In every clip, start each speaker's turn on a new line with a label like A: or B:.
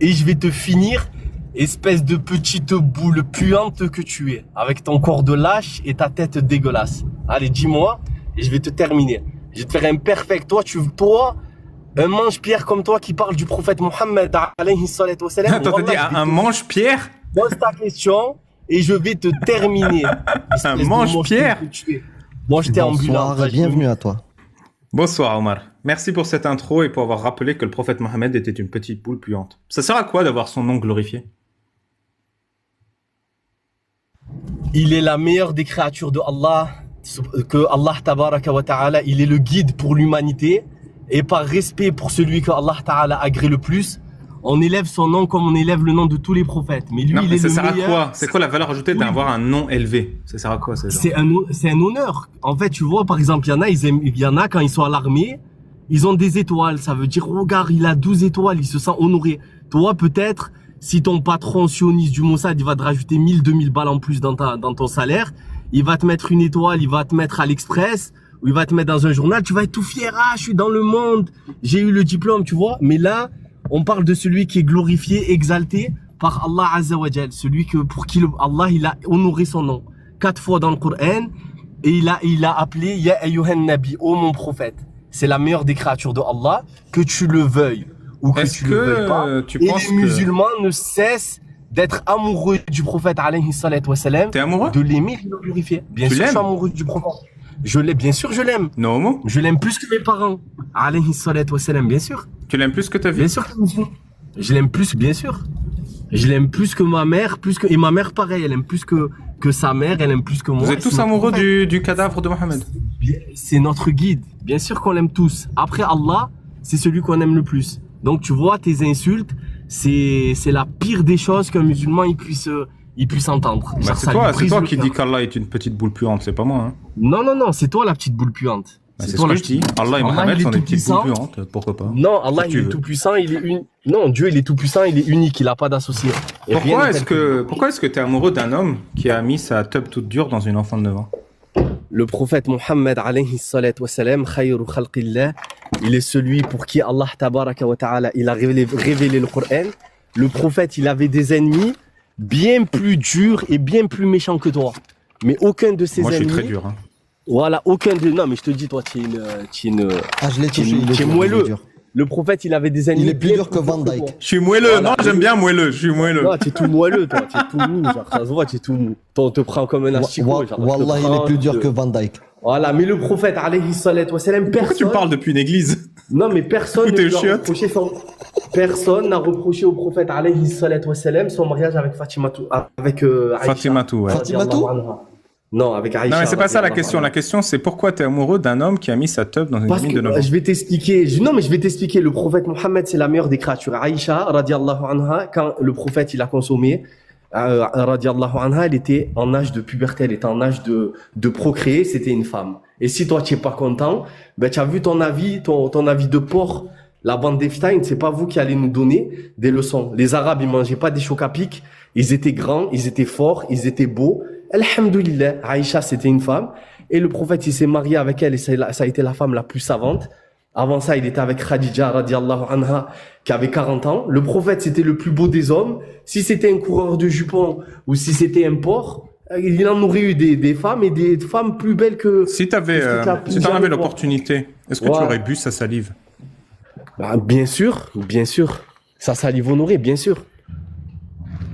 A: et je vais te finir, espèce de petite boule puante que tu es, avec ton corps de lâche et ta tête dégueulasse. Allez, dis-moi, et je vais te terminer. Je vais te faire un perfect. Toi, un mange-pierre comme toi qui parle du prophète Mohammed alayhi salatu wa salam.
B: Attends, t'as dit un mange-pierre?
A: Pose ta question et je vais te terminer.
B: Un mange-pierre?
A: Moi, j'étais ambulant.
C: Bonsoir, bienvenue à toi.
B: Bonsoir Omar. Merci pour cette intro et pour avoir rappelé que le prophète Mohammed était une petite boule puante. Ça sert à quoi d'avoir son nom glorifié?
A: Il est la meilleure des créatures de Allah, que Allah tabaraka wa ta'ala, il est le guide pour l'humanité. Et par respect pour celui que Allah Ta'ala agrée le plus, on élève son nom comme on élève le nom de tous les prophètes. Mais lui,
B: non,
A: il
B: mais
A: est
B: ça
A: le
B: sert à
A: meilleur.
B: quoi? C'est quoi la valeur ajoutée d'avoir un nom élevé? Ça sert à quoi?
A: C'est un honneur. En fait, tu vois, par exemple, il y en a quand ils sont à l'armée, ils ont des étoiles. Ça veut dire, regarde, il a 12 étoiles, il se sent honoré. Toi, peut-être, si ton patron sioniste du Mossad, il va te rajouter 1000, 2000 balles en plus dans ton salaire, il va te mettre une étoile, il va te mettre à l'Express, ou il va te mettre dans un journal, tu vas être tout fier, ah, je suis dans le monde, j'ai eu le diplôme, tu vois. Mais là, on parle de celui qui est glorifié, exalté par Allah Azza wa Jal, celui pour qui Allah, il a honoré son nom 4 fois dans le Coran, et il a appelé Ya ayyuhan nabi, ô mon prophète. C'est la meilleure des créatures de Allah, que tu le veuilles ou que tu le veuilles pas. Et les musulmans ne cessent d'être amoureux du prophète alayhi salatu wa salam.
B: T'es amoureux?
A: De l'aimer et de le glorifier. Bien sûr, je suis amoureux du prophète. Je l'ai, bien sûr, je l'aime.
B: Non.
A: Je l'aime plus que mes parents. Alayhi salatu wa salam, bien sûr.
B: Tu l'aimes plus que ta vie?
A: Bien sûr. Je l'aime plus, bien sûr. Je l'aime plus que ma mère, et ma mère pareil, elle aime plus que sa mère, elle aime plus que moi.
B: Vous êtes tous amoureux du cadavre de Mohammed?
A: C'est notre guide. Bien sûr qu'on l'aime tous. Après Allah, c'est celui qu'on aime le plus. Donc tu vois, tes insultes, c'est la pire des choses qu'un musulman il puisse entendre.
B: Bah, c'est toi qui dis qu'Allah est une petite boule puante, c'est pas moi. Hein.
A: Non, c'est toi la petite boule puante.
B: C'est ce que je dis. Allah et Mohammed sont des petites boules puantes, pourquoi pas?
A: Non, Allah il est tout puissant, Non, Dieu il est tout puissant, il est unique, il a pas d'associé.
B: Pourquoi est-ce que tu es amoureux d'un homme qui a mis sa teub toute dure dans une enfant de 9 ans?
A: Le prophète Mohammed alayhi salatu wa salam, khayru khalqillah, il est celui pour qui Allah tabaraka wa ta'ala, il a révélé le Coran. Le prophète, il avait des ennemis bien plus durs et bien plus méchants que toi. Mais aucun de ses ennemis...
B: Moi, je suis très dur. Hein.
A: Voilà, aucun de... Non, mais je te dis, toi, tu es moelleux. Le prophète, il avait des ennemis...
C: Il est plus dur que Van Dyke.
B: Je suis moelleux. Voilà. Non, j'aime bien moelleux. Je suis moelleux.
A: Non, tu es tout moelleux, toi. Tu es tout mou. Genre, ça se voit, tu es tout mou. Toi, on te prend comme un asticot.
C: Wallah, il est plus dur que Van Dyke.
A: Voilà, mais le prophète, alayhi salatu wa salam, personne...
B: Pourquoi tu me parles depuis une église?
A: Non, mais personne n'a reproché au prophète, alayhi salatu wa salam, son mariage avec Fatimatou. Aïcha.
B: Fatimatou, ouais.
C: Fatimatou?
A: Non, avec Aïcha.
B: Non, mais c'est pas ça la question. La question, c'est pourquoi tu es amoureux d'un homme qui a mis sa teub dans une mine de 9 ans?
A: Je vais t'expliquer. Non, mais je vais t'expliquer. Le prophète Mohammed, c'est la meilleure des créatures. Aïcha, radiallahu anha, quand le prophète, il a consommé, radiallahu anha, elle était en âge de puberté, elle était en âge de procréer, c'était une femme. Et si toi, tu es pas content, ben, tu as vu ton avis de porc, la bande d'Epstein, c'est pas vous qui allez nous donner des leçons. Les Arabes, ils mangeaient pas des chocs à pic, ils étaient grands, ils étaient forts, ils étaient beaux. Alhamdoulilah, Aïcha, c'était une femme. Et le prophète, il s'est marié avec elle et ça a été la femme la plus savante. Avant ça, il était avec Khadija, radiallahu anha, qui avait 40 ans. Le prophète, c'était le plus beau des hommes. Si c'était un coureur de jupons ou si c'était un porc, il en aurait eu des femmes et des femmes plus belles que...
B: Si t'en avais l'opportunité, est-ce que tu aurais bu sa salive?
A: Bah, bien sûr. Sa salive honorée, bien sûr.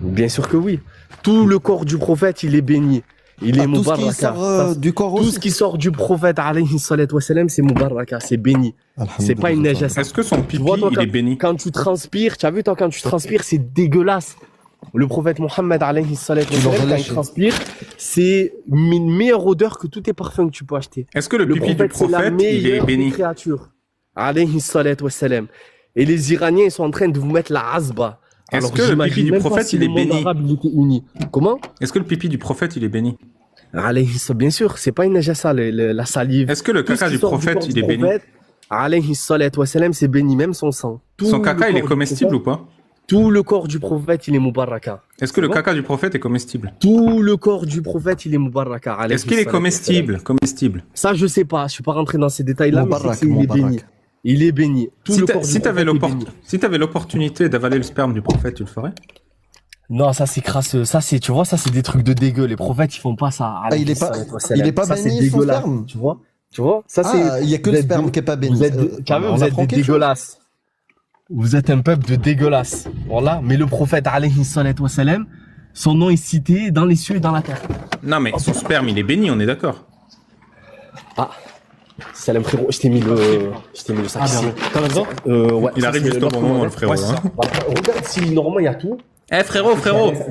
A: Bien sûr que oui. Tout le corps du prophète, il est béni. Il est Mubaraka.
C: Tout ce qui sort du corps aussi.
A: Tout ce qui sort du prophète, alayhi salatu wa salam, c'est Mubaraka, c'est béni. C'est pas une najasa.
B: Est-ce que son pipi, il est béni?
A: Quand tu transpires, tu as vu, toi, quand tu transpires, c'est dégueulasse. Le prophète Mohammed, alayhi salatu wa salam, quand il transpire, c'est une meilleure odeur que tous tes parfums que tu peux acheter.
B: Est-ce que le pipi du prophète, il est béni?
A: Créature, alayhi salatu wa salam. Et les Iraniens, ils sont en train de vous mettre la azba.
B: Est-ce que le pipi du prophète, il est béni?
A: Il était uni. Comment?
B: Est-ce que le pipi du prophète, il est béni?
A: Bien sûr, c'est pas une najasa, la salive.
B: Est-ce que le caca du prophète, il est béni?
A: Alayhi salatu wa salam, c'est béni, même son sang.
B: Son caca, il est comestible ou pas?
A: Tout le corps du prophète, il est mubaraka.
B: Est-ce que le caca du prophète est comestible?
A: Tout le corps du prophète, il est mubaraka.
B: Est-ce qu'il est comestible?
A: Ça, je sais pas. Je suis pas rentré dans ces détails-là, mais c'est qu'il est béni. Il est béni. Tout
B: Si
A: le
B: t'a-
A: corps du
B: si t'avais
A: prophète est béni.
B: l'opportunité d'avaler le sperme du prophète, tu le ferais?
A: Non, ça c'est crasseux. Ça c'est, tu vois, ça c'est des trucs de dégueu. Les prophètes, ils font pas ça.
C: Ah, il est pas
A: Ça, c'est
C: béni son
A: dégueulasse,
C: sperme.
A: Tu vois? Tu vois? Ça c'est.
C: Ah, il y a que
A: vous
C: le
A: êtes
C: sperme
A: des-
C: qui est pas béni.
A: Vous êtes, tu as vu,
C: On
A: vous êtes
C: apprend
A: des
C: quelque chose.
A: dégueulasses. Vous êtes un peuple de dégueulasses. Voilà. Mais le prophète, alayhi salatu wa salam, son nom est cité dans les cieux et dans la terre.
B: Non, mais son sperme, il est béni, on est d'accord.
A: Ah. Salam frérot, je t'ai mis le sac
D: Ah,
A: ici.
D: bien. T'en as besoin
A: Ouais,
B: Il
A: ça,
B: arrive
A: c'est
B: juste au
A: notre
B: bon moment,
A: modèle.
B: le frérot,
A: Ouais, c'est
B: hein.
A: ça. Bah, regarde si normalement il y a tout.
B: Eh frérot,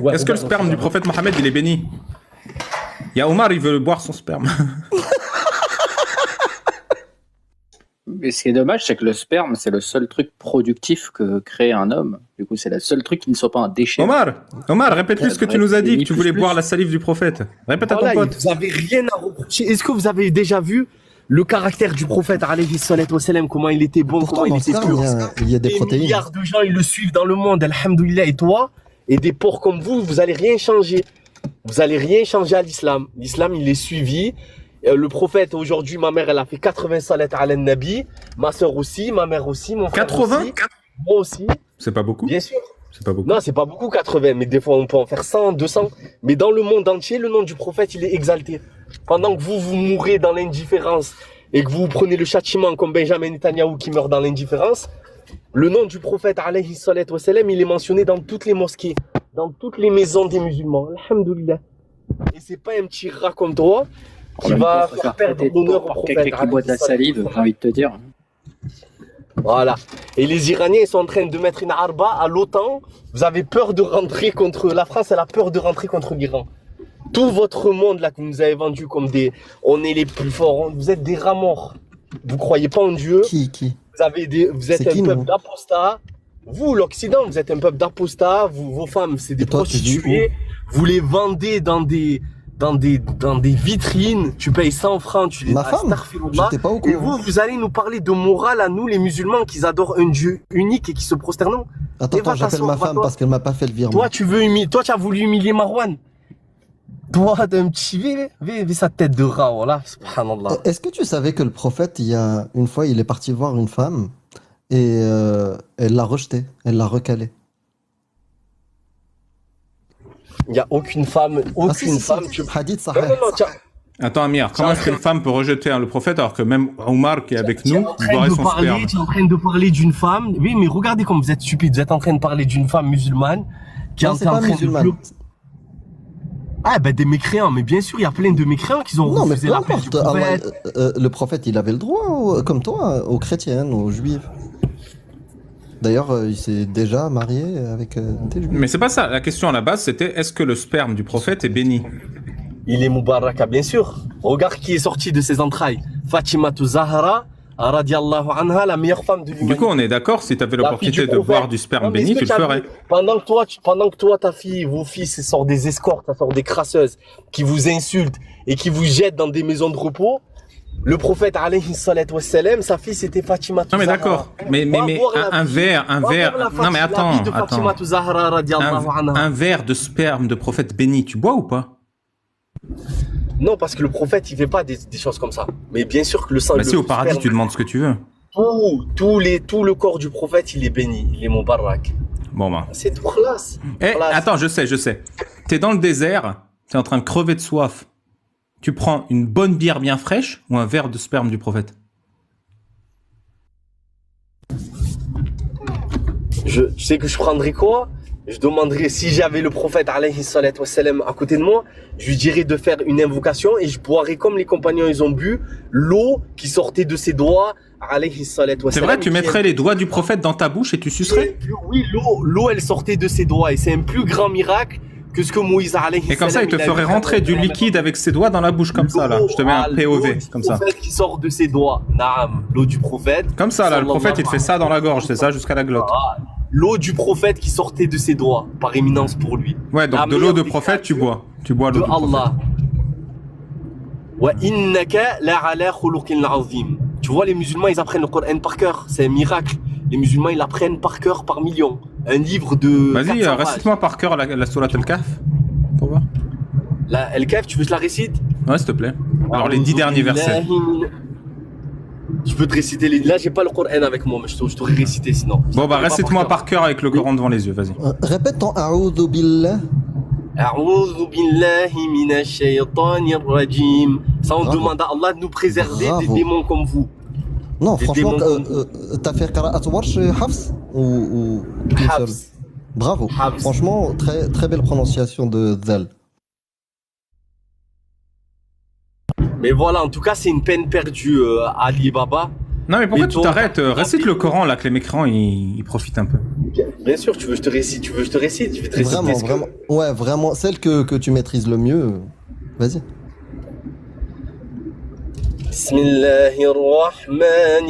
A: Ouais,
B: est-ce que le
A: regarde,
B: sperme du prophète Mohammed, il est béni? Il y a Omar, il veut boire son sperme.
E: Mais ce qui est dommage, c'est que le sperme, c'est le seul truc productif que crée un homme. Du coup, c'est le seul truc qui ne soit pas un déchet.
B: Omar, répète-lui ce que tu nous as dit, que tu voulais
E: Plus.
B: boire la salive du prophète. Répète à ton
A: Voilà,
B: pote.
A: vous avez rien à reprocher. Est-ce que vous avez déjà vu le caractère du prophète, alayhi salatu wa salam, comment il était bon,
C: Pourtant,
A: comment
C: dans
A: il
C: le
A: était
C: sperme,
A: pur.
C: il y a des
A: Des
C: protéines.
A: milliards de gens, ils le suivent dans le monde, alhamdoulilah, et toi, et des porcs comme vous allez rien changer. Vous allez rien changer à l'islam. L'islam, il est suivi. Le prophète, aujourd'hui, ma mère, elle a fait 80 salat ala nabi. Ma soeur aussi, ma mère aussi, mon frère
B: 80?
A: aussi. Moi aussi,
B: C'est pas beaucoup?
A: bien sûr.
B: C'est pas beaucoup.
A: Non, c'est pas beaucoup 80, mais des fois on peut en faire 100, 200. Mais dans le monde entier, le nom du prophète, il est exalté. Pendant que vous mourrez dans l'indifférence et que vous prenez le châtiment comme Benjamin Netanyahou qui meurt dans l'indifférence, le nom du prophète, alayhi salatu wa salam, il est mentionné dans toutes les mosquées, dans toutes les maisons des musulmans. Alhamdoulilah. Et c'est pas un petit rat comme toi
E: En
A: qui
E: même
A: va
E: temps, faut
A: faire
E: faire
A: perdre
E: traiter
A: l'honneur au
E: par
A: prophète.
E: quelqu'un qui boit de la salive, j'ai envie de te dire.
A: Voilà. Et les Iraniens, ils sont en train de mettre une arba à l'OTAN. Vous avez peur de rentrer contre... La France, elle a peur de rentrer contre l'Iran. Tout votre monde, là, que vous nous avez vendu comme des... On est les plus forts. Vous êtes des rats morts. Vous croyez pas en Dieu.
C: Qui
A: Vous êtes
C: C'est qui,
A: un peuple
C: nous
A: d'apostats. Vous, l'Occident, vous êtes un peuple d'apostats. Vos femmes, c'est des
C: Et toi, tu vis
A: prostituées. Vous les vendez dans des vitrines. Tu payes 100 francs. Tu les
C: Ma femme
A: Astaghfirullah.
C: J'étais pas au
A: Et
C: courant.
A: vous allez nous parler de morale à nous, les musulmans, qui adorent un Dieu unique et qui se prosternent.
C: Attends,
A: Et va
C: j'appelle
A: t'asseoir,
C: ma femme
A: va-toi.
C: parce qu'elle m'a pas fait le virement.
A: Toi, tu as voulu humilier Marwan. Toi, d'un petit sa tête de rat, voilà. Subhanallah.
C: Est-ce que tu savais que le prophète, il y a une fois, il est parti voir une femme et elle l'a rejetée, elle l'a recalée.
A: Il n'y a aucune femme, tu...
C: Hadith
A: Non,
C: sahih.
A: non, non, tiens.
B: Attends, Amir, comment est-ce qu'une femme peut rejeter le prophète alors que même Omar qui est avec nous, il boirait son sperme?
A: Tu es en train de parler d'une femme. Oui, mais regardez comme vous êtes stupide. Vous êtes en train de parler d'une femme musulmane qui
C: Non,
A: est
C: c'est
A: en
C: pas
A: train
C: musulmane.
A: de... Ah, ben des mécréants. Mais bien sûr, il y a plein de mécréants qui ont
C: Non, mais
A: refusé
C: peu
A: l'appel du
C: importe.
A: prophète.
C: Le prophète, il avait le droit, comme toi, aux chrétiennes, aux juifs. D'ailleurs, il s'est déjà marié avec des juifs.
B: Mais c'est pas ça. La question à la base, c'était est-ce que le sperme du prophète est béni?
A: Il est Moubaraka, bien sûr. Regarde qui est sorti de ses entrailles. Fatima Zahra, radiallahu anha, la meilleure femme de l'humanité.
B: Du coup, on est d'accord, si tu avais
A: La fille
B: l'opportunité
A: du
B: de
A: prophète.
B: boire du sperme
A: Non, mais
B: béni,
A: est-ce
B: tu
A: que
B: le
A: t'as
B: ferais.
A: vu, pendant que toi, ta fille, vos fils, ils sortent des escortes, ça sort des crasseuses, qui vous insultent et qui vous jettent dans des maisons de repos, le prophète, alayhi salatu wassalam, sa fille, c'était Fatima
B: Non mais
A: Zahra.
B: d'accord, mais
A: Va voir la
B: un
A: vie.
B: verre,
A: Va voir la
B: non mais
A: la
B: attends,
A: vie de Fatima Zahra, radiallahu anha.
B: un verre de sperme de prophète béni, tu bois ou pas?
A: Non, parce que le prophète, il fait pas des choses comme ça. Mais bien sûr que le sang,
B: Bah
A: le
B: si au paradis
A: sperme,
B: tu demandes ce que tu veux.
A: tout le corps du prophète, il est béni, il est Moubarak.
B: Bon ben.
A: C'est tout classe.
B: Eh,
A: Classe.
B: attends, je sais. T'es dans le désert, t'es en train de crever de soif. Tu prends une bonne bière bien fraîche ou un verre de sperme du prophète?
A: Tu sais que je prendrais quoi? Je demanderais, si j'avais le prophète alayhi salatu wassalam à côté de moi, je lui dirais de faire une invocation et je boirais comme les compagnons ils ont bu l'eau qui sortait de ses doigts alayhi salatu
B: C'est
A: wassalam.
B: vrai, tu mettrais les doigts du prophète dans ta bouche et tu sucerais?
A: Oui, l'eau elle sortait de ses doigts et c'est un plus grand miracle que ce que Moïse alayhi
B: Et comme ça, il te
A: a
B: ferait
A: vu.
B: rentrer du liquide avec ses doigts dans la bouche comme ça là. Je te mets un
A: L'eau
B: POV
A: du
B: comme ça.
A: prophète qui sort de ses doigts. Naam, l'eau du prophète.
B: Comme ça là, le prophète il te fait ça dans la gorge, c'est ça jusqu'à la glotte.
A: L'eau du prophète qui sortait de ses doigts, par éminence pour lui.
B: Ouais, donc
A: La
B: de l'eau
A: meilleure
B: de
A: des
B: prophète tu
A: créatures
B: bois. Tu bois
A: de
B: l'eau du prophète.
A: Allah. Wa innaka la ala khuluqin azim. Tu vois, les musulmans, ils apprennent le Coran par cœur. C'est un miracle. Les musulmans, ils l'apprennent par cœur, par millions. Un livre de.
B: Vas-y,
A: 400 pages.
B: récite-moi par cœur la sourate Al-Kahf. Pour voir.
A: La El-Kaf, tu veux que je la récite?
B: Ouais, s'il te plaît. Alors les 10 derniers versets.
A: Je peux te réciter les... Là, j'ai pas le Coran avec moi, mais je t'aurais récité sinon.
B: Bon, bah, récite-moi par cœur avec le Coran devant les yeux, vas-y.
C: Répète ton A'udhu billah.
A: A'udhu billahi minash shaytanir rajim. Ça, on
C: Bravo.
A: demande à Allah de nous préserver des
C: Bravo.
A: démons comme vous.
C: Non,
A: Des
C: franchement,
A: démons
C: t'as fait Qira'at Warsh Hafs ou une seule?
A: Habs.
C: Bravo.
A: Habs.
C: Franchement, très, très belle prononciation de Zal.
A: Mais voilà, en tout cas, c'est une peine perdue, Ali Baba.
B: Non, mais pourquoi
A: Mais
B: tu
A: toi-
B: t'arrêtes? Récite le Coran, là, que les mécréants, ils profitent un peu.
A: Bien sûr, tu veux que je te récite, je vais te réciter.
C: Vraiment,
A: ce que-
C: vraiment. Ouais, vraiment, celle que tu maîtrises le mieux. Vas-y.
A: بسم الله الرحمن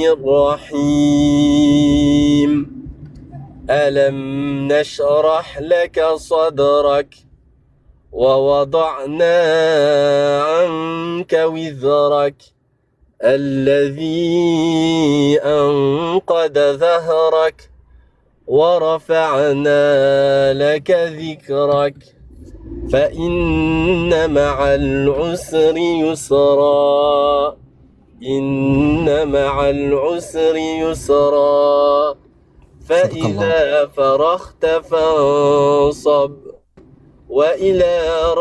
A: الرحيم ألم نشرح لك صدرك ووضعنا عنك وزرك الذي أنقض ظهرك ورفعنا لك ذكرك فإن مع العسر يسرا إن مع العسر يسرا فإذا فرغت فانصب وإلى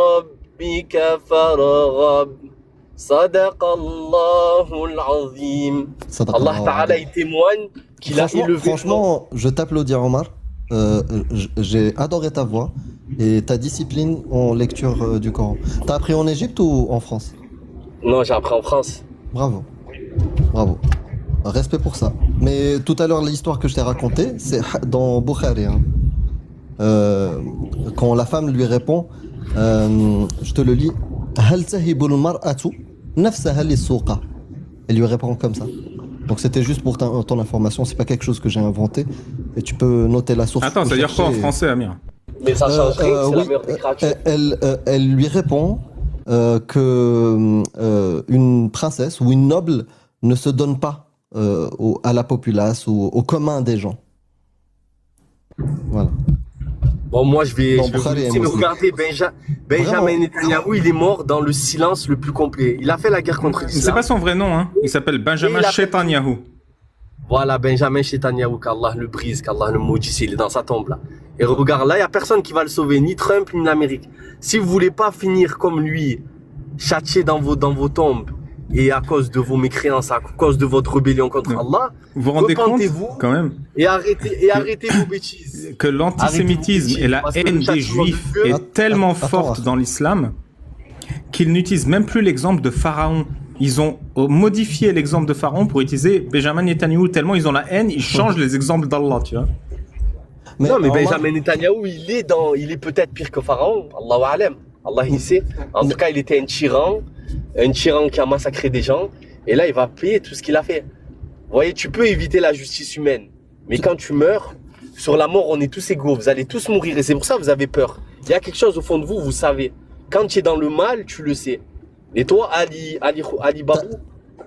A: ربك فارغب صدق الله العظيم.
C: Sadaq
A: Allah
C: Allah.
A: Ta'ala il témoigne qu'il a élevé.
C: Franchement, je t'applaudis, Omar. J'ai adoré ta voix et ta discipline en lecture du Coran. T'as appris en Égypte ou en France?
A: Non, j'ai appris en France.
C: Bravo. Bravo. Respect pour ça. Mais tout à l'heure, l'histoire que je t'ai racontée, c'est dans Bukhari. Hein. Quand la femme lui répond, je te le lis, هل تهب المرأة نفسها للسوق. Elle lui répond comme ça. Donc c'était juste pour ton information, c'est pas quelque chose que j'ai inventé. Et tu peux noter la source.
B: Attends, ça veut dire quoi en français, Amir?
A: Mais ça change rien, c'est la
C: oui,
A: meilleure des créatures.
C: elle lui répond que une princesse ou une noble ne se donne pas à la populace ou au commun des gens. Voilà.
A: Bon, moi, je vais
C: Dans
A: vous
C: Bukhari et
A: laisser, mais
C: Muslim.
A: regardez, Benjamin
C: Vraiment.
A: Netanyahou, il est mort dans le silence le plus complet. Il a fait la guerre contre
B: C'est
A: l'islam.
B: pas son vrai nom, hein. Il s'appelle Benjamin
A: Il a fait-
B: Netanyahu.
A: Voilà, Benjamin Netanyahou, qu'Allah le brise, qu'Allah le maudisse, il est dans sa tombe là. Et regarde, là, il n'y a personne qui va le sauver, ni Trump, ni l'Amérique. Si vous voulez pas finir comme lui, châtié dans vos tombes, et à cause de vos mécréances, à cause de votre rébellion contre
B: Ouais.
A: Allah,
B: Vous vous rendez compte,
A: repentez-vous
B: quand même,
A: et arrêtez vos bêtises.
B: que l'antisémitisme et la
A: Parce que
B: haine
A: le
B: des
A: châtiment de
B: juifs
A: Dieu-
B: est tellement
C: Attends,
B: forte
C: attends.
B: dans l'islam qu'ils n'utilisent même plus l'exemple de Pharaon. Ils ont modifié l'exemple de Pharaon pour utiliser Benjamin Netanyahu, tellement ils ont la haine, ils changent les exemples d'Allah, tu vois.
A: Non, mais
C: Omar,
A: Benjamin Netanyahou, il est peut-être pire que Pharaon. Allahu Alam. Allah, il sait. En tout cas, il était un tyran qui a massacré des gens. Et là, il va payer tout ce qu'il a fait. Vous voyez, tu peux éviter la justice humaine. Mais quand tu meurs, sur la mort, on est tous égaux. Vous allez tous mourir. Et c'est pour ça que vous avez peur. Il y a quelque chose au fond de vous, vous savez. Quand tu es dans le mal, tu le sais. Et toi, Ali Babou,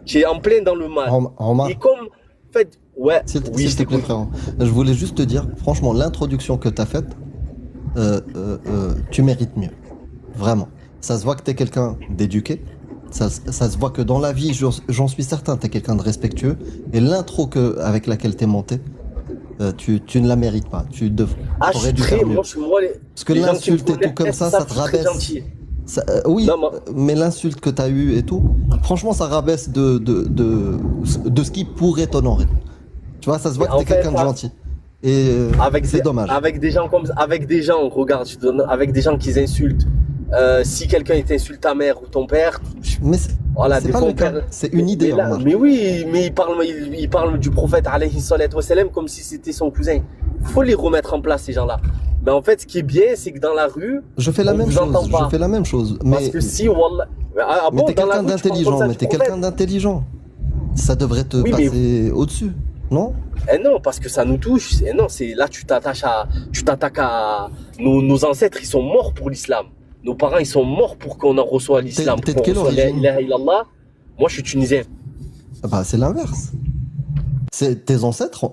A: tu es en plein dans le mal.
C: Omar,
A: Et comme, en fait, ouais,
C: s'il
A: oui,
C: s'il
A: je
C: te plaît,
A: t'écoute.
C: frère. Je voulais juste te dire, franchement, l'introduction que tu as faite, tu mérites mieux. Vraiment. Ça se voit que tu es quelqu'un d'éduqué. Ça se voit que dans la vie, j'en suis certain, tu es quelqu'un de respectueux. Et l'intro avec laquelle tu es monté, tu ne la mérites pas.
A: Ah, je
C: aurais
A: suis
C: dû
A: très,
C: faire mieux.
A: moi,
C: Parce que
A: les gens qui me
C: l'insulte et tout
A: connaissent
C: comme ça, ça te
A: savent que je suis très
C: rabaisse.
A: gentil.
C: Oui,
A: Non, moi-
C: mais l'insulte que tu as eue et tout, franchement, ça rabaisse de ce qui pourrait t'honorer. Tu vois, ça se voit
A: Mais
C: que
A: en
C: t'es
A: fait,
C: quelqu'un de
A: ça-
C: gentil. Et c'est dommage.
A: Avec des gens comme, avec des gens, regarde, avec des gens qui insultent. Si quelqu'un t'insulte ta mère ou ton père,
C: Mais
A: voilà,
C: c'est
A: des
C: pas
A: fois
C: le
A: on
C: cas,
A: perd-
C: c'est une idée,
A: Mais, là-
C: Omar.
A: mais oui, mais il parle du prophète alayhi salatu wassalam comme si c'était son cousin. Il faut les remettre en place, ces gens-là. Mais en fait, ce qui est bien, c'est que dans la rue,
C: Je fais la
A: on
C: même
A: vous entend
C: chose,
A: pas.
C: je fais la même chose.
A: parce
C: Mais,
A: que si, wallah, ah
C: mais
A: bon,
C: t'es
A: dans la
C: quelqu'un
A: rue, tu parles comme
C: d'intelligent,
A: ça
C: mais
A: du
C: t'es
A: prophète.
C: quelqu'un d'intelligent. Ça devrait te
A: Oui, mais-
C: passer au-dessus, non?
A: Eh non, parce que ça nous touche. Eh non, c'est là tu t'attaques à nos ancêtres, ils sont morts pour l'islam. Nos parents, ils sont morts pour qu'on en reçoit l'islam.
C: T'es de
A: pour qu'on
C: quelle
A: reçoive la
C: origine?
A: ilaha illallah. Moi, je suis tunisien.
C: Ah bah, c'est l'inverse. Tes ancêtres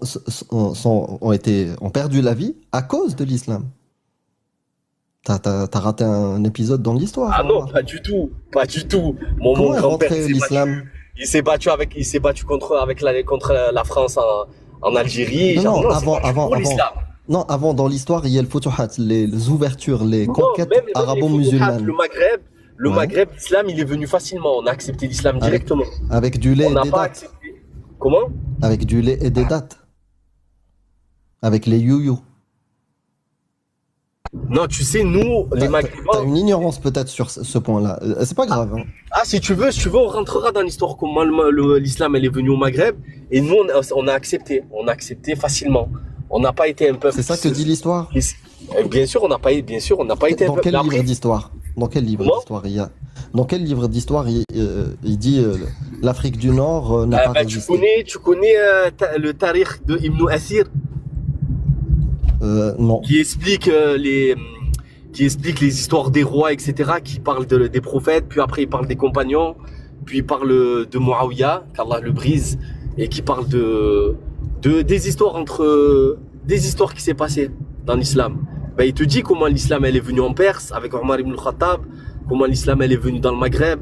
C: ont perdu la vie à cause de l'islam. T'as raté un épisode dans l'histoire.
A: Ah non,
C: Omar.
A: pas du tout, pas du tout. Mon
C: Comment est
A: grand-père,
C: rentré
A: il s'est
C: l'islam
A: battu. il s'est battu contre la France en Algérie.
C: Non,
A: Genre,
C: non,
A: c'est pas
C: avant,
A: pour l'islam.
C: non, avant, dans l'histoire, il y a le Futuhat, les ouvertures, les
A: Non,
C: conquêtes
A: même les
C: arabo-musulmanes.
A: Le
C: Ouais.
A: Maghreb, l'islam, il est venu facilement. On a accepté l'islam directement.
C: Avec du lait
A: On
C: et
A: n'a
C: des
A: pas
C: dates.
A: accepté. Comment?
C: Avec du lait et des dates. Avec les you-you.
A: Non, tu sais, nous, les
C: T'as
A: Maghrébins.
C: une ignorance peut-être sur ce point-là. C'est pas grave. Hein.
A: Ah, si tu veux, on rentrera dans l'histoire comment l'islam elle est venu au Maghreb. Et nous, on a accepté. On a accepté facilement. On n'a pas été un peuple.
C: C'est ça que dit l'histoire.
A: Bien sûr, on n'a pas été un
C: Dans
A: peuple.
C: quel
A: Mais après,
C: livre d'histoire? Dans quel livre
A: Comment
C: d'histoire il y a? Dans quel livre d'histoire il dit l'Afrique du Nord n'a pas
A: tu
C: résisté?
A: connais le tarikh de Ibn Asir
C: Non.
A: qui explique les histoires des rois, etc., qui parle des prophètes, puis après il parle des compagnons, puis il parle de Muawiyah, qu'Allah le brise, et qui parle des histoires des histoires qui s'est passées dans l'islam. Ben, il te dit comment l'islam elle est venue en Perse avec Omar ibn al-Khattab, comment l'islam elle est venue dans le Maghreb,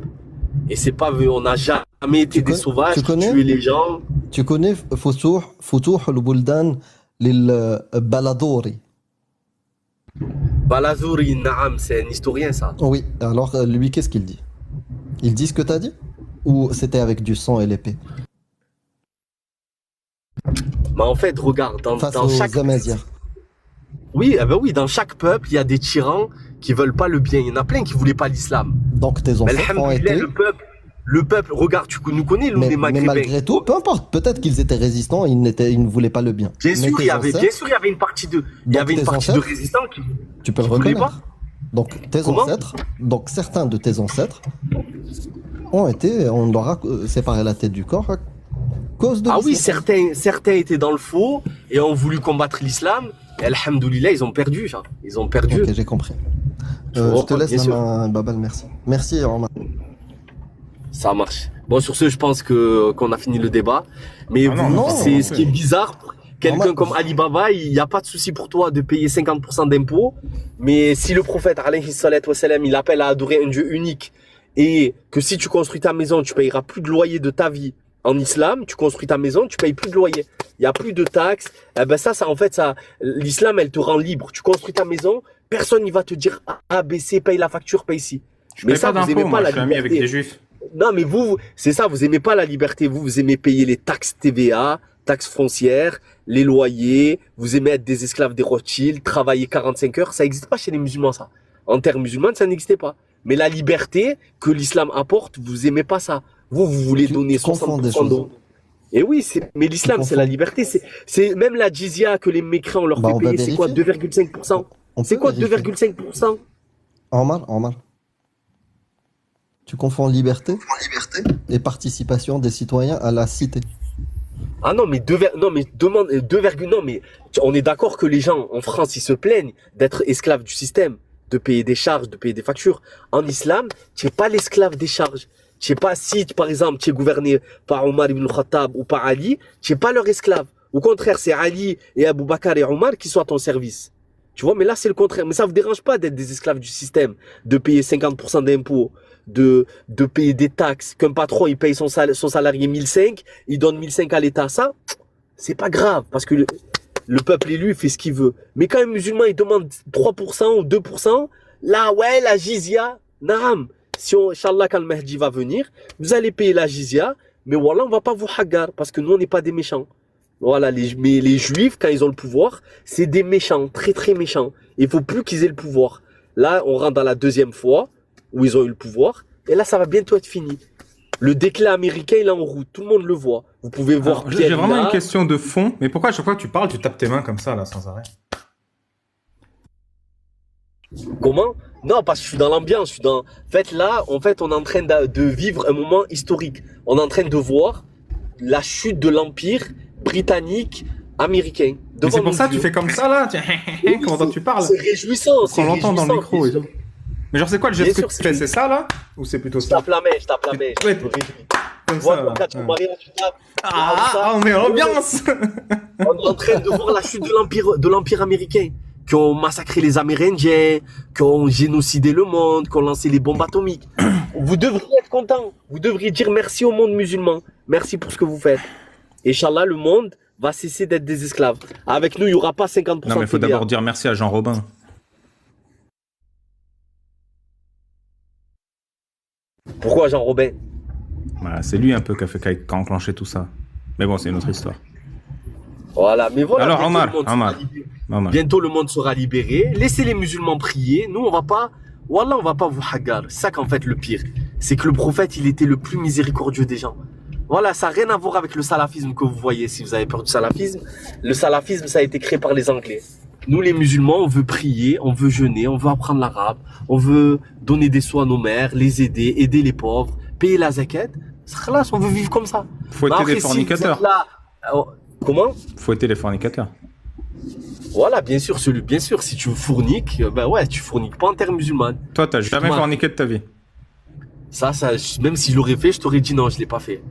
A: et c'est pas, on n'a jamais été des sauvages qui tuaient les gens.
C: Tu connais Futuh al-Buldan lil Baladori?
A: Balazouri, Naam, c'est un historien ça.
C: Oui, alors lui, qu'est-ce qu'il dit? Il dit ce que t'as dit? Ou c'était avec du sang et l'épée?
A: Mais en fait, regarde,
C: Face
A: dans
C: aux
A: chaque...
C: Amazirs.
A: Oui, eh ben oui, dans chaque peuple, il y a des tyrans qui veulent pas le bien. Il y en a plein qui voulaient pas l'islam.
C: Donc tes
A: Mais
C: ancêtres ont
A: alhamdoulilah,
C: été...
A: le peuple, regarde, tu nous connais, nous, les
C: Mais
A: Maghrébins.
C: malgré tout, peu importe, peut-être qu'ils étaient résistants, ils ne voulaient pas le bien.
A: Bien
C: Mais
A: sûr,
C: tes
A: il y avait
C: ancêtres,
A: une partie de,
C: ancêtres,
A: résistants qui
C: tu peux le
A: voulaient
C: reconnaître. Donc tes
A: Comment
C: ancêtres, donc certains de tes ancêtres on leur a séparé la tête du corps à cause de
A: Ah oui,
C: l'islam.
A: certains étaient dans le faux et ont voulu combattre l'islam. Et alhamdoulilah, ils ont perdu, ça. Ils ont perdu.
C: Ok, j'ai compris.
A: Je
C: Je te laisse
A: bien
C: la
A: sûr.
C: main, Babal, merci. Merci, Romain.
A: Ça marche. Bon, sur ce, je pense qu'on a fini le débat. Mais
B: Ah non,
C: non,
A: c'est ce qui est bizarre. Quelqu'un
C: Normal.
A: comme Alibaba, il n'y a pas de souci pour toi de payer 50% d'impôts. Mais si le prophète, alayhi salatu wa salam, il appelle à adorer un Dieu unique et que si tu construis ta maison, tu payeras plus de loyer de ta vie en islam, tu construis ta maison, tu payes plus de loyer. Il n'y a plus de taxes. Eh ben ça, en fait, l'islam, elle te rend libre. Tu construis ta maison, personne ne va te dire A, B, C, paye la facture, paye ici.
B: Je
A: Mais
B: paye
A: ça,
B: pas
A: vous
B: d'impôts,
A: aimez
B: moi,
A: pas la
B: je suis ami avec
A: liberté.
B: des juifs.
A: Non, mais c'est ça, vous aimez pas la liberté. Vous aimez payer les taxes TVA, taxes foncières, les loyers. Vous aimez être des esclaves des Rothschild, travailler 45 heures. Ça n'existe pas chez les musulmans, ça. En terre musulmane, ça n'existait pas. Mais la liberté que l'islam apporte, vous aimez pas ça. Vous voulez donner
C: Tu confonds des
A: 60%
C: choses.
A: Et oui, mais l'islam, c'est la liberté. C'est même la jizya que les mécréants leur
C: Bah,
A: fait
C: on va
A: payer, c'est quoi,
C: vérifier.
A: 2,5%?
C: On
A: C'est
C: peut
A: quoi,
C: vérifier.
A: 2,5%?
C: Omar. Tu confonds liberté et participation des citoyens à la cité.
A: Ah non, mais non, mais on est d'accord que les gens en France, ils se plaignent d'être esclaves du système, de payer des charges, de payer des factures. En islam, tu n'es pas l'esclave des charges. Tu n'es pas, si par exemple, tu es gouverné par Omar ibn Khattab ou par Ali, tu n'es pas leur esclave. Au contraire, c'est Ali et Abu Bakr et Omar qui sont à ton service. Tu vois, mais là, c'est le contraire. Mais ça vous dérange pas d'être des esclaves du système, de payer 50% d'impôts, de payer des taxes, qu'un patron, il paye son salarié 1005, il donne 1005 à l'État. Ça, c'est pas grave, parce que le peuple élu fait ce qu'il veut. Mais quand un musulman, il demande 3% ou 2%, là, ouais, la jizya, naam. Si Inch'Allah, quand le Mahdi va venir, vous allez payer la jizya, mais voilà, on va pas vous hagar, parce que nous, on n'est pas des méchants. Voilà, mais les juifs, quand ils ont le pouvoir, c'est des méchants, très très méchants. Il faut plus qu'ils aient le pouvoir. Là, on rentre dans la deuxième fois où ils ont eu le pouvoir, et là, ça va bientôt être fini. Le déclin américain, il est en route, tout le monde le voit. Vous pouvez voir
B: Alors, j'ai vraiment
A: là.
B: une question de fond, mais pourquoi à chaque fois que tu parles, tu tapes tes mains comme ça, là, sans arrêt?
A: Comment? Non, parce que je suis dans l'ambiance. En fait, là, on est en train de vivre un moment historique. On est en train de voir la chute de l'empire britannique américain.
B: Mais c'est pour ça que tu fais comme ça, là? Comment tu parles?
A: C'est réjouissant.
B: On l'entend dans le micro et tout. Mais genre, c'est quoi le geste
A: Bien
B: que
A: sûr,
B: tu fais?
A: c'est-
B: C'est ça, là? Ou c'est plutôt
A: Je
B: ça?
A: tape la main, je tape la main.
B: Ouais,
A: Je me réjouis.
B: Comme
A: Tu vois,
B: ça, là.
A: quand tu te maries, tu tapes.
B: Ah, on est en ambiance!
A: On est en train de voir la chute de l'empire américain. qui ont massacré les Amérindiens, qui ont génocidé le monde, qui ont lancé les bombes atomiques. Vous devriez être content. Vous devriez dire merci au monde musulman. Merci pour ce que vous faites. Et Inch'Allah, le monde va cesser d'être des esclaves. Avec nous, il n'y aura pas 50%
B: Non, mais il faut
A: de
B: d'abord dire merci à Jean Robin.
A: Pourquoi Jean Robin?
B: Bah, c'est lui un peu qui a enclenché tout ça. Mais bon, c'est une autre histoire.
A: Voilà, mais voilà.
B: Alors,
A: bientôt,
B: Omar,
A: le monde sera
B: Omar.
A: libéré.
B: Maman.
A: Bientôt, le monde sera libéré. Laissez les musulmans prier. Nous, on va pas... Wallah, on va pas vous hagar. C'est ça qu'en fait, le pire. C'est que le prophète, il était le plus miséricordieux des gens. Voilà, ça n'a rien à voir avec le salafisme que vous voyez si vous avez peur du salafisme. Le salafisme, ça a été créé par les Anglais. Nous, les musulmans, on veut prier, on veut jeûner, on veut apprendre l'arabe, on veut donner des soins à nos mères, les aider les pauvres, payer la zakat. Khalas, on veut vivre comme ça.
B: Fouetter
A: Mais après,
B: les
A: si vous
B: fornicateurs.
A: êtes là, comment?
B: Fouetter les fornicateurs.
A: Voilà, bien sûr, bien sûr, si tu fourniques, ben ouais, tu fourniques pas en terre musulmane.
B: Toi, t'as jamais
A: Moi-
B: forniqué de ta vie.
A: Ça, même si je l'aurais fait, je t'aurais dit non, je l'ai pas fait.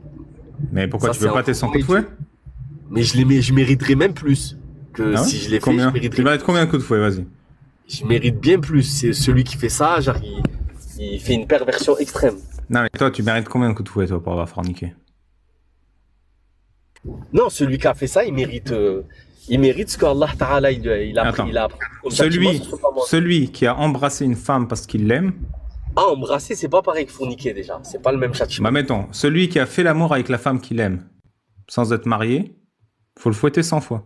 B: Mais pourquoi
A: Ça,
B: tu veux
A: c'est
B: pas
A: un
B: tes 100 coups de fouet?
A: Mais je mériterais même plus que
B: Ah ouais
A: si je l'ai fait,
B: Combien
A: je
B: Tu
A: mériterais.
B: vas être combien de coups de fouet, vas-y.
A: Je mérite bien plus. C'est celui qui fait ça, genre, il fait une perversion extrême.
B: Non, mais toi, tu mérites combien de coups de fouet, toi, pour avoir forniqué?
A: Non, celui qui a fait ça, il mérite ce qu'Allah Ta'ala, il a
B: Attends.
A: pris, il a appris. Comme ça, tu vois, ce serait pas moi.
B: Celui qui a embrassé une femme parce qu'il l'aime,
A: Ah, embrasser, c'est pas pareil que fourniquer déjà. C'est pas le même châtiment.
B: bah mettons, celui qui a fait l'amour avec la femme qu'il aime, sans être marié, faut le fouetter 100 fois.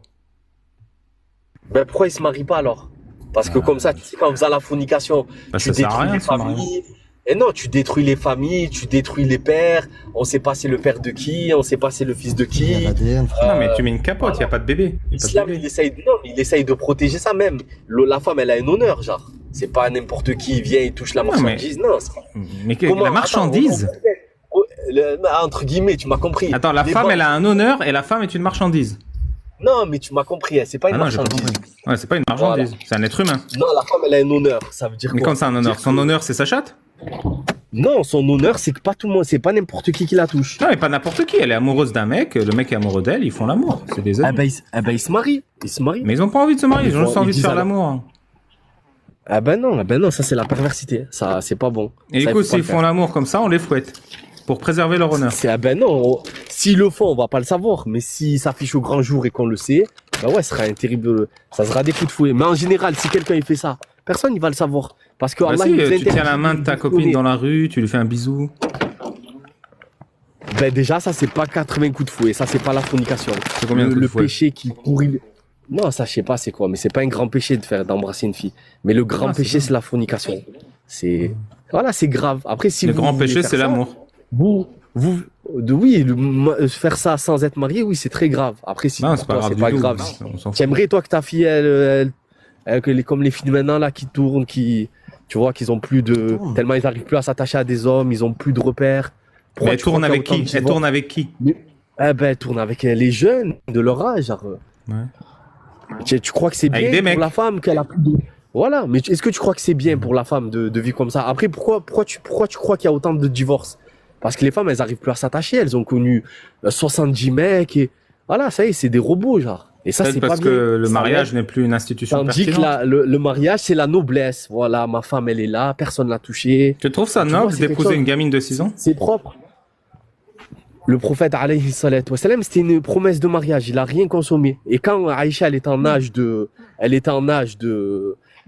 A: Ben pourquoi il se marie pas alors? Parce que
B: Ah.
A: comme ça, tu sais, quand on faisait la fornication,
B: Bah,
A: tu
B: ça sert à
A: détruis
B: rien
A: les
B: de se marier.
A: familles. Et non, tu détruis les familles, tu détruis les pères. On sait pas c'est le père de qui, on sait pas c'est le fils de
C: Il y a
A: qui.
C: l'ADN, frère.
B: Non, mais tu mets une capote, il n'y a pas de bébé. Y a pas de
A: L'islam,
B: bébé.
A: il essaye de protéger ça même. La femme, elle a un honneur, genre. C'est pas n'importe qui vient et touche la
B: Non, mais-
A: marchandise. Non,
B: Mais
A: Comment
B: la marchandise.
A: Entre guillemets, tu m'as compris.
B: Attends, la
A: Les
B: femme,
A: banques-
B: elle a un honneur et la femme est une marchandise.
A: Non, mais tu m'as compris, hein, c'est pas une
B: Ah non, j'ai pas
A: marchandise.
B: compris. Ouais, c'est pas une marchandise, c'est un être humain.
A: Non, la femme, elle a un honneur. Ça veut dire
B: Mais
A: quoi?
B: quand c'est un honneur, son honneur, c'est sa chatte?
A: Non, son honneur, c'est que pas tout le monde, c'est pas n'importe qui la touche.
B: Non, mais pas n'importe qui. Elle est amoureuse d'un mec, le mec est amoureux d'elle, ils font l'amour. C'est des
A: Ah
B: amis.
A: ben, ils se marient. Ils se marient.
B: Mais ils ont pas envie de se marier, ils ont juste
A: Ils
B: envie de
A: disent
B: faire
A: alors-
B: l'amour.
A: Ah ben non, ça c'est la perversité. Ça, c'est pas bon.
B: Et
A: Ça,
B: du coup,
A: il faut pas
B: s'ils
A: le
B: font
A: faire.
B: l'amour comme ça, on les fouette. Pour préserver leur honneur.
A: Ah ben non, s'ils le font, on va pas le savoir. Mais s'ils s'affichent au grand jour et qu'on le sait, bah ouais, ce sera un terrible. Ça sera des coups de fouet. Mais en général, si quelqu'un il fait ça, personne il va le savoir. Parce que
B: Bah
A: Allah,
B: si,
A: il nous
B: tu
A: interdit
B: tiens la main de ta copine dans la rue, tu lui fais un bisou.
A: Ben déjà, ça c'est pas 80 coups de fouet. Ça c'est pas la fornication.
B: C'est combien de coups de
A: Le
B: fouet
A: péché qui pourrit. Non, ça je sais pas c'est quoi. Mais c'est pas un grand péché d'embrasser une fille. Mais le grand
B: Ah, c'est
A: péché
B: bien.
A: c'est la fornication. C'est voilà, c'est grave. Après si
B: Le
A: vous
B: grand
A: voulez
B: péché,
A: faire
B: c'est
A: ça,
B: l'amour.
A: faire ça sans être marié, oui, c'est très grave. Après, si
B: Non,
A: pour
B: c'est pas
A: toi,
B: grave
A: c'est
B: du
A: pas
B: tout.
A: grave.
B: On s'en fout.
A: T'aimerais, toi, que ta fille, comme les filles de maintenant, là, qui tournent, tu vois, qu'ils ont plus de, tellement ils n'arrivent plus à s'attacher à des hommes, ils ont plus de repères.
B: Mais
A: Pourquoi
B: elle
A: tu crois
B: tourne
A: qu'il y a
B: avec
A: autant de
B: qui Elle
A: divorces
B: tourne avec qui
A: Eh ben, elle tourne avec les jeunes de leur âge, genre.
B: Ouais.
A: Tu crois que c'est
B: Avec
A: bien
B: des
A: pour
B: mecs.
A: la femme qu'elle a plus de... Voilà, mais est-ce que tu crois que c'est bien pour la femme de vivre comme ça? Après, pourquoi tu crois qu'il y a autant de divorces? Parce que les femmes, elles arrivent plus à s'attacher, elles ont connu 70 mecs et voilà, ça y est, c'est des robots, genre. Et ça,
B: Peut-être
A: c'est pas
B: parce
A: bien.
B: que le
A: Ça
B: mariage
A: reste-
B: n'est plus une institution
A: Tandis que
B: pertinente.
A: le mariage, c'est la noblesse. Voilà, ma femme, elle est là, personne l'a touchée.
B: Tu trouves ça
A: Tu vois,
B: noble
A: c'est quelque
B: d'épouser
A: chose.
B: une gamine de 6 ans
A: C'est propre. Le prophète, alayhi salatu wa salam, c'était une promesse de mariage. Il a rien consommé. Et quand Aïcha, elle était en âge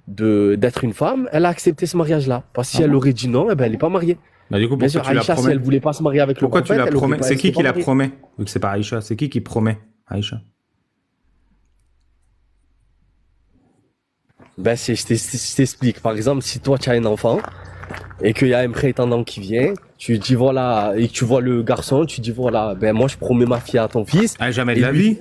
A: d'être une femme, elle a accepté ce mariage-là. Parce que si elle aurait dit non, eh ben, elle est pas mariée.
B: Bah du coup,
A: Bien
B: pourquoi
A: sûr,
B: tu la
A: Aïcha, si
B: promets
A: elle voulait pas se marier avec
B: Pourquoi
A: le
B: tu
A: prophète,
B: la
A: elle aurait
B: promets
A: pas-
B: C'est
A: elle
B: qui
A: serait pas
B: la
A: mariée.
B: promet Vu que c'est pas Aïcha, c'est qui promet Aïcha?
A: Ben, je t'explique. Par exemple, si toi, tu as un enfant et qu'il y a un prétendant qui vient, tu dis voilà, et que tu vois le garçon, tu dis voilà, ben, moi, je promets ma fille à ton fils.
B: Ah, jamais de
A: Et
B: la
A: lui-
B: vie.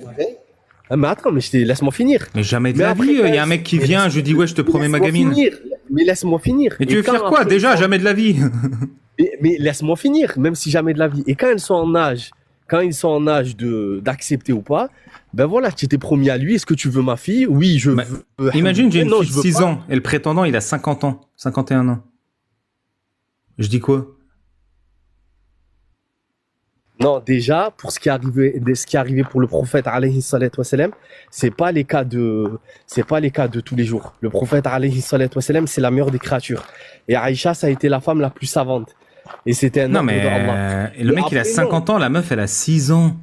A: Ah, mais attends, mais laisse-moi finir.
B: Mais jamais de
A: Mais
B: la
A: après,
B: vie. Il y a
A: laisse-
B: un mec qui vient, je lui dis ouais, je te promets ma
A: Laisse-moi
B: gamine.
A: finir. Mais laisse-moi finir.
B: Mais tu
A: Et
B: veux
A: quand
B: faire quoi
A: après,
B: déjà?
A: ils sont-
B: Jamais de la vie.
A: Mais laisse-moi finir, même si jamais de la vie. Et quand ils sont en âge, d'accepter ou pas, ben voilà, tu t'es promis à lui, est-ce que tu veux ma fille? Oui, je
B: Bah,
A: veux.
B: Imagine, j'ai une
A: Non,
B: fille
A: je
B: de
A: veux
B: 6
A: pas.
B: ans et le prétendant, il a 50 ans, 51 ans. Je dis quoi?
A: Non, déjà, pour ce qui est arrivé pour le prophète, alayhi salatu wassalam, c'est pas les cas de tous les jours. Le prophète, alayhi salatu wassalam, c'est la meilleure des créatures. Et Aïcha, ça a été la femme la plus savante. Et c'était un
B: Non,
A: ordre
B: mais
A: de Allah.
B: le mec, il a
A: après,
B: 50 ans, la meuf, elle a 6 ans.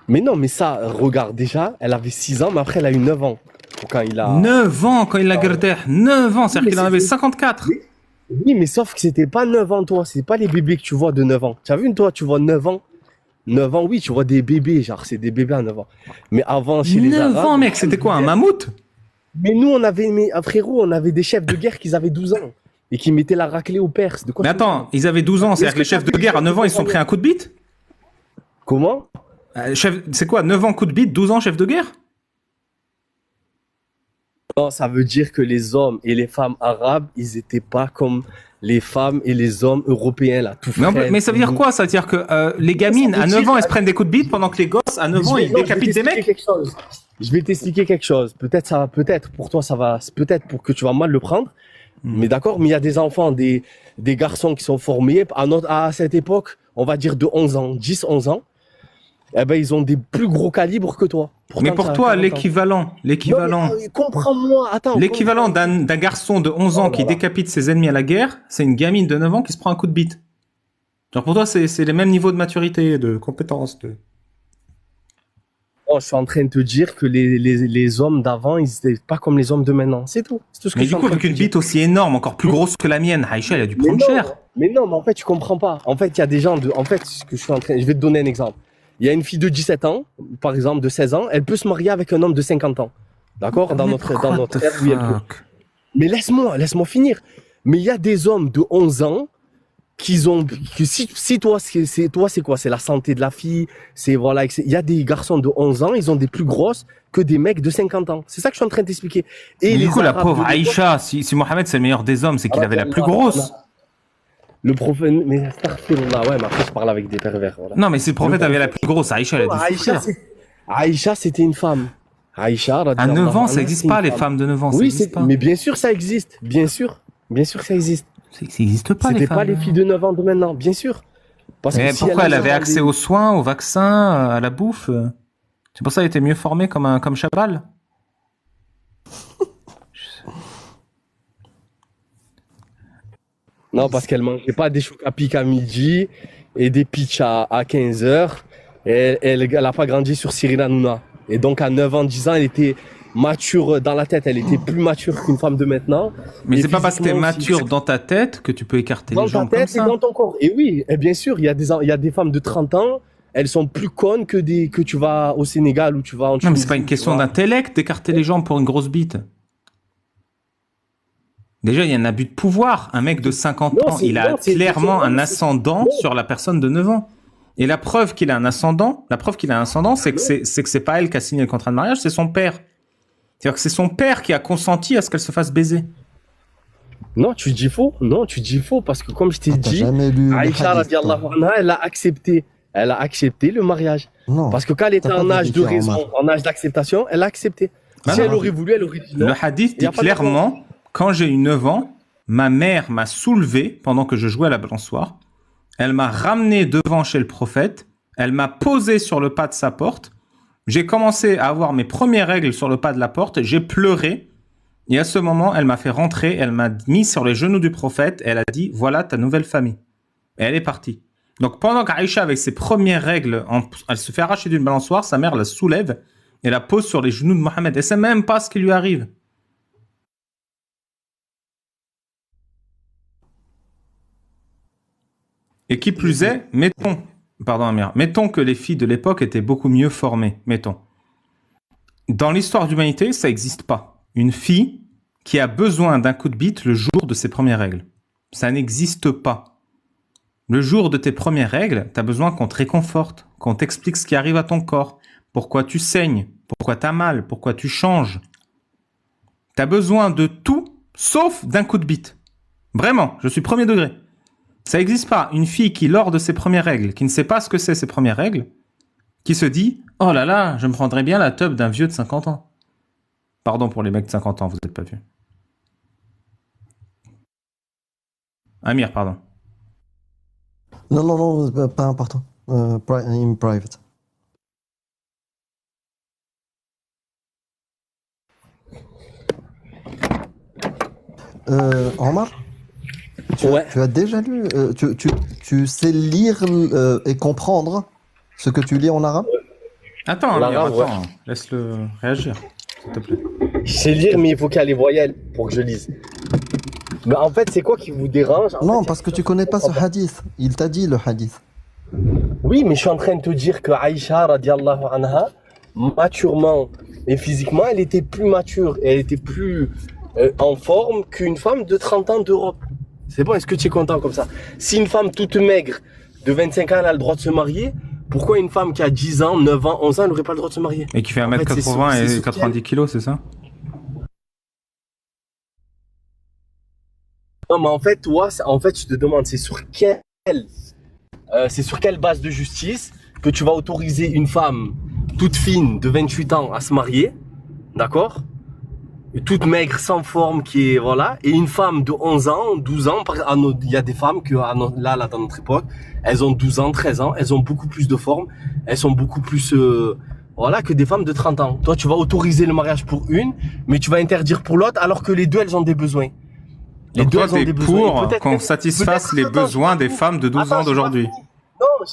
A: Mais non, mais ça, regarde, déjà, elle avait 6 ans, mais après, elle a eu 9 ans. Quand il a...
B: 9 ans quand il l'a gardé. 9 ans, c'est-à-dire
A: Mais
B: qu'il en
A: c'est-
B: avait 54.
A: Oui, mais sauf que c'était pas 9 ans, toi. C'est pas les bébés que tu vois de 9 ans. Tu as vu, toi, tu vois 9 ans. 9 ans, oui, tu vois des bébés, genre, c'est des bébés à 9 ans. Mais avant, chez les
B: 9
A: Arabes...
B: ans, mec, c'était quoi, un mammouth?
A: Mais nous, frérot, on avait des chefs de guerre qui avaient 12 ans. Et qui mettaient la raclée aux Perses. De quoi
B: Mais
A: tu parles?
B: attends, ils avaient 12 ans, c'est-à-dire
A: Est-ce
B: que les
A: que
B: chefs
A: t'as
B: de
A: vu
B: guerre à
A: les
B: 9 ans, ils se sont pris un coup de bite?
A: Comment?
B: C'est quoi, 9 ans coup de bite, 12 ans chef de guerre?
A: Non, ça veut dire que les hommes et les femmes arabes, ils étaient pas comme les femmes et les hommes européens, là, tout frais.
B: Mais ça veut dire quoi? Ça veut dire que les gamines
A: Ça veut
B: à 9
A: dire-
B: ans, elles se prennent des coups de bite pendant que les gosses à 9 ans, ils décapitent des mecs?
A: Je vais t'expliquer quelque chose. Peut-être pour toi, ça va, peut-être pour que tu vas mal le prendre. Mais d'accord, mais il y a des enfants, des garçons qui sont formés à cette époque, on va dire de 11 ans, 10, 11 ans. Eh ben, ils ont des plus gros calibres que toi. Pourtant,
B: Mais pour
A: ça a
B: toi,
A: 40 ans.
B: l'équivalent
A: Non, mais, comprends-moi, attends.
B: L'équivalent d'un garçon de 11 ans qui
A: Voilà.
B: décapite ses ennemis à la guerre, c'est une gamine de 9 ans qui se prend un coup de bite. Genre pour toi, c'est les mêmes niveaux de maturité, de compétence.
A: Non, je suis en train de te dire que les hommes d'avant, ils étaient pas comme les hommes de maintenant. C'est tout. C'est tout ce que
B: Mais
A: je
B: du
A: suis en
B: coup,
A: train de
B: avec
A: te
B: une
A: dire.
B: bite aussi énorme, encore plus grosse que la mienne, Aïcha, elle a dû prendre cher.
A: Mais non, mais en fait, tu comprends pas. En fait, il y a des gens en fait, ce que je vais te donner un exemple. Il y a une fille de 17 ans, par exemple, de 16 ans, elle peut se marier avec un homme de 50 ans. D'accord? Dans notre ère, oui, elle peut. Mais laisse-moi finir. Mais il y a des hommes de 11 ans si toi, c'est quoi? C'est la santé de la fille, voilà, il y a des garçons de 11 ans, ils ont des plus grosses que des mecs de 50 ans. C'est ça que je suis en train de t'expliquer. Et
B: Mais du
A: les
B: coup, la
A: Arabes
B: pauvre
A: de l'époque-
B: Aïcha, si Mohamed c'est le meilleur des hommes, c'est qu'il avait la plus grosse.
A: Le prophète, mais astaghfirullah, ouais, mais après je parle avec des pervers, voilà.
B: Non, mais si le prophète avait la plus grosse, Aïcha, elle a dû souffrir.
A: Aïcha, c'était une femme. Aïcha,
B: À 9 ans, ça n'existe pas, les femmes de 9 ans, ça
A: Oui,
B: n'existe pas.
A: mais bien sûr, ça existe. Bien sûr que ça existe.
B: Ça n'existe pas, les
A: C'était
B: femmes.
A: pas les filles de 9 ans de maintenant, bien sûr. Parce
B: Mais
A: si
B: pourquoi elle avait
A: a
B: accès aux soins, aux vaccins, à la bouffe? C'est pour ça qu'elle était mieux formée comme Chabal?
A: Non, parce qu'elle mangeait pas des chocs à pic à midi et des pitchs à 15 heures. Et elle a pas grandi sur Cyril Hanouna. Et donc, à 9 ans, 10 ans, elle était mature dans la tête. Elle était plus mature qu'une femme de maintenant.
B: Mais
A: Et
B: c'est pas parce que t'es
A: physiquement aussi.
B: mature dans ta tête que tu peux écarter
A: Dans
B: les
A: ta
B: jambes comme
A: tête et
B: ça.
A: dans ton corps. Et oui, et bien sûr, il y a des femmes de 30 ans, elles sont plus connes que tu vas au Sénégal ou tu vas en
B: Non, mais
A: Tunisie,
B: c'est pas une
A: tu
B: question
A: vois.
B: d'intellect d'écarter les jambes pour une grosse bite. Déjà, il y a un abus de pouvoir. Un mec de 50
A: Non,
B: ans,
A: c'est-
B: il a
A: non, c'est-
B: clairement
A: c'est-
B: un ascendant
A: non.
B: sur la personne de 9 ans. Et la preuve qu'il a un ascendant, c'est que c'est pas elle qui a signé le contrat de mariage, c'est son père. C'est-à-dire que c'est son père qui a consenti à ce qu'elle se fasse baiser.
A: Non, tu dis faux. Non, tu dis faux parce que comme je t'ai
C: Ah, t'as
A: dit,
C: jamais lu le
A: Aïcha
C: hadith, toi.
A: radiallahu anha, elle a accepté le mariage.
C: Non.
A: Parce que quand elle était
C: T'as pas
A: en âge de
C: vérifié,
A: raison, en âge d'acceptation, elle a accepté.
B: Bah
A: Si
B: non.
A: elle aurait voulu, elle aurait dit non.
B: Le hadith
A: Il y a
B: dit
A: pas de
B: clairement, quand j'ai eu 9 ans, ma mère m'a soulevé pendant que je jouais à la balançoire. Elle m'a ramené devant chez le prophète. Elle m'a posé sur le pas de sa porte. J'ai commencé à avoir mes premières règles sur le pas de la porte. J'ai pleuré. Et à ce moment, elle m'a fait rentrer. Elle m'a mis sur les genoux du prophète. Elle a dit, voilà ta nouvelle famille. Et elle est partie. Donc pendant qu'Aïcha, avec ses premières règles, elle se fait arracher d'une balançoire, sa mère la soulève et la pose sur les genoux de Mohammed. Et c'est même pas ce qui lui arrive. Et qui plus est, pardon Amir, mettons que les filles de l'époque étaient beaucoup mieux formées, mettons. Dans l'histoire de l'humanité, ça n'existe pas. Une fille qui a besoin d'un coup de bite le jour de ses premières règles. Ça n'existe pas. Le jour de tes premières règles, tu as besoin qu'on te réconforte, qu'on t'explique ce qui arrive à ton corps, pourquoi tu saignes, pourquoi tu as mal, pourquoi tu changes. Tu as besoin de tout, sauf d'un coup de bite. Vraiment, je suis premier degré. Ça n'existe pas. Une fille qui, lors de ses premières règles, qui ne sait pas ce que c'est ses premières règles, qui se dit « Oh là là, je me prendrais bien la teub d'un vieux de 50 ans. » Pardon pour les mecs de 50 ans, vous n'êtes pas vieux. Amir, pardon.
C: Non, non, non, pas important. In private. Omar,
A: Ouais.
C: tu as déjà lu, tu sais lire et comprendre ce que tu lis en arabe?
B: Attends, Amir,
A: L'arabe, ouais.
B: attends. Laisse-le réagir, s'il te plaît.
A: Je sais lire, mais il faut qu'il y ait les voyelles pour que je lise. Mais en fait, c'est quoi qui vous dérange? En
C: Non,
A: fait,
C: parce que tu connais pas ce hadith. Il t'a dit le hadith.
A: Oui, mais je suis en train de te dire que Aïcha, radiallahu anha, maturement et physiquement, elle était plus mature et elle était plus en forme qu'une femme de 30 ans d'Europe. C'est bon, est-ce que tu es content comme ça? Si une femme toute maigre de 25 ans, elle a le droit de se marier, pourquoi une femme qui a 10 ans, 9 ans, 11 ans, elle n'aurait pas le droit de se marier?
B: Et qui fait
A: En fait,
B: 1m80
A: c'est
B: et
A: sur
B: 90 kilos, c'est ça?
A: Non, mais en fait, toi, en fait, je te demande, c'est sur quelle base de justice que tu vas autoriser une femme toute fine de 28 ans à se marier, d'accord? Toute maigre, sans forme, qui est, voilà, et une femme de 11 ans, 12 ans, il y a des femmes que, là, dans notre époque, elles ont 12 ans, 13 ans, elles ont beaucoup plus de forme, elles sont beaucoup plus, voilà, que des femmes de 30 ans. Toi, tu vas autoriser le mariage pour une, mais tu vas interdire pour l'autre, alors que les deux, elles ont des besoins. Les
B: Donc
A: deux,
B: toi,
A: elles ont
B: t'es
A: des besoins. Et
B: pour
A: peut-être
B: qu'on
A: même-
B: satisfasse les
A: attends,
B: besoins
A: j'ai
B: des
A: pas fini.
B: femmes de 12 ans
A: Attends, j'ai pas
B: d'aujourd'hui.
A: fini. Non,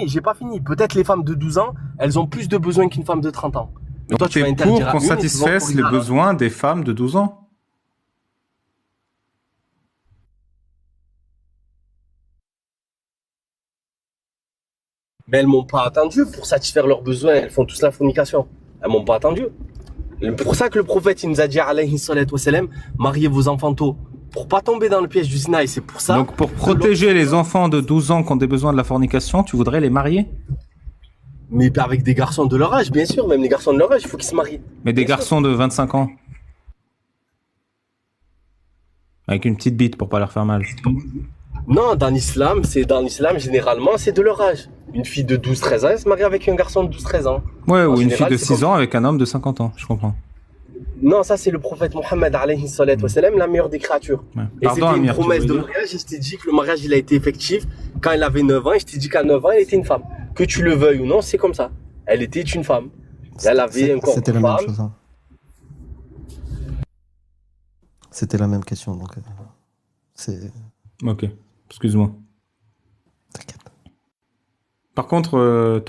A: j'ai pas fini. Peut-être les femmes de 12 ans, elles ont plus de besoins qu'une femme de 30 ans. Mais
B: Donc
A: toi, tu vas
B: t'es
A: interdire
B: pour
A: à
B: qu'on
A: une et tu vas
B: satisfasse
A: autoriser
B: les
A: à l'autre.
B: besoins des femmes de 12 ans.
A: Mais elles m'ont pas attendu pour satisfaire leurs besoins. Elles font tous la fornication. Elles m'ont pas attendu. C'est pour ça que le prophète, il nous a dit, alayhi salatu wassalam, mariez vos enfants tôt. Pour pas tomber dans le piège du zina. Et c'est pour ça.
B: Donc pour
A: que
B: protéger les enfants de 12 ans qui ont des besoins de la fornication, tu voudrais les marier?
A: Mais avec des garçons de leur âge, bien sûr. Même les garçons de leur âge, il faut qu'ils se marient.
B: Mais des
A: Bien sûr.
B: garçons de 25 ans? Avec une petite bite pour pas leur faire mal.
A: Non, dans l'islam, généralement, c'est de leur âge. Une fille de 12-13 ans, elle se marie avec un garçon de 12-13 ans.
B: Ouais,
A: En
B: ou une
A: général,
B: fille de
A: c'est
B: 6
A: comme
B: ans avec un homme de 50 ans, je comprends.
A: Non, ça c'est le prophète Mohammed alayhi salatu wassalam, la meilleure des créatures.
B: Ouais.
A: Et
B: Pardon,
A: c'était une
B: Amir, tu
A: promesse de
B: voulais dire?
A: mariage et je t'ai dit que le mariage il a été effectif quand elle avait 9 ans et je t'ai dit qu'à 9 ans elle était une femme. Que tu le veuilles ou non, c'est comme ça. Elle était une femme. Et elle avait un corps de
C: C'était la même
A: femme.
C: chose. Hein. C'était la même question, donc c'est.
B: Ok, excuse-moi.
C: T'inquiète.
B: Par contre,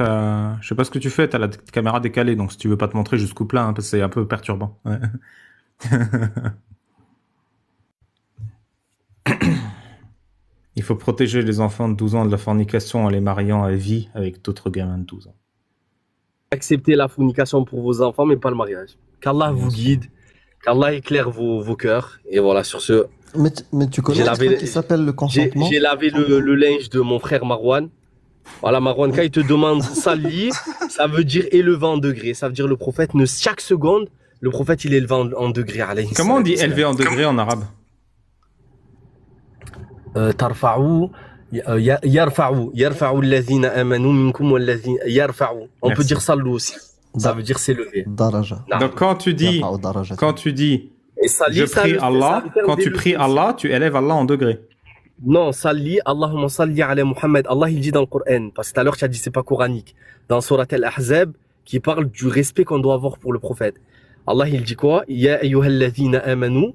B: je sais pas ce que tu fais, t'as la caméra décalée, donc si tu veux pas te montrer, juste coupe là, hein, parce que c'est un peu perturbant. Ouais. Il faut protéger les enfants de 12 ans de la fornication en les mariant à vie avec d'autres gamins de 12 ans.
A: Acceptez la fornication pour vos enfants, mais pas le mariage. Qu'Allah vous guide, qu'Allah éclaire vos cœurs. Et voilà, sur ce,
C: Mais tu connais
A: J'ai
C: un
A: lavé
C: truc
A: les-
C: qui s'appelle le consentement?
A: j'ai lavé le linge de mon frère Marwan. Voilà, Marwan, quand il te demande sali, ça veut dire élevé en degrés. Ça veut dire le prophète, chaque seconde, le prophète il est élevé en degrés. alayhi
B: Comment on dit
A: salatu
B: élevé en degré en arabe?
A: ترفعوا يرفعوا الذين آمنوا منكم والذين يرفعوا. On peut
B: Merci.
A: dire sallu aussi. Ça veut dire s'élever.
C: Daraja.
A: Non.
B: Donc quand tu dis,
C: Yarfa'u darajat.
B: je
A: Et sali,
B: prie Allah, quand tu pries Allah, tu élèves Allah en degré.
A: Non, salli, Allahumma salli ala Muhammad. Allah il dit dans le Coran, parce que tout à l'heure tu as dit c'est pas coranique. Dans Surat Al-Ahzab, qui parle du respect qu'on doit avoir pour le prophète. Allah il dit quoi? Ya ayyuhalladhina amanu,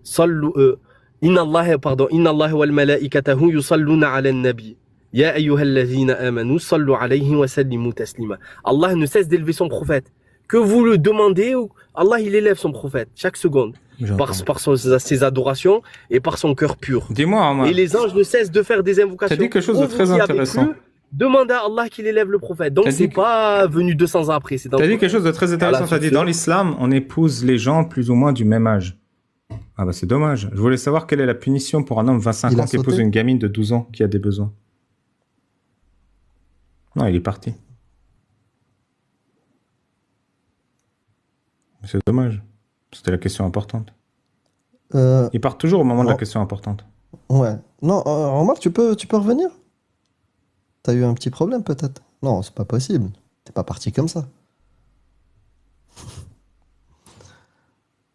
A: sallu, inna Allah wal malaikatahu yusalluna ala nabi. Ya ayyuhalladhina amanu, sallu alayhi wa sallimu taslima. Allah ne cesse d'élever son prophète. Que vous le demandez, Allah il élève son prophète chaque seconde. Par ses adorations et par son cœur pur.
B: Dis-moi, Omar,
A: Et les anges ne cessent de faire des invocations.
B: t'as dit quelque chose de
A: Vous
B: très
A: qui avez
B: intéressant.
A: cru, demandez à Allah qu'il élève le prophète. Donc
B: T'as dit
A: c'est
B: que-
A: pas venu 200 ans après. C'est dans
B: T'as
A: le
B: dit
A: Coran.
B: quelque chose de très intéressant.
A: Voilà,
B: T'as dit
A: sur ce-
B: dans l'islam, on épouse les gens plus ou moins du même âge. Ah bah c'est dommage. Je voulais savoir quelle est la punition pour un homme de 25
C: Il a
B: ans qui épouse
C: sauté.
B: une gamine de 12 ans qui a des besoins. Non, il est parti. C'est dommage. C'était la question importante.
C: Euh,
B: Il part toujours au moment de la
C: Oh.
B: question importante.
C: ouais. Non, Omar, tu peux revenir? T'as eu un petit problème peut-être? Non, c'est pas possible. T'es pas parti comme ça.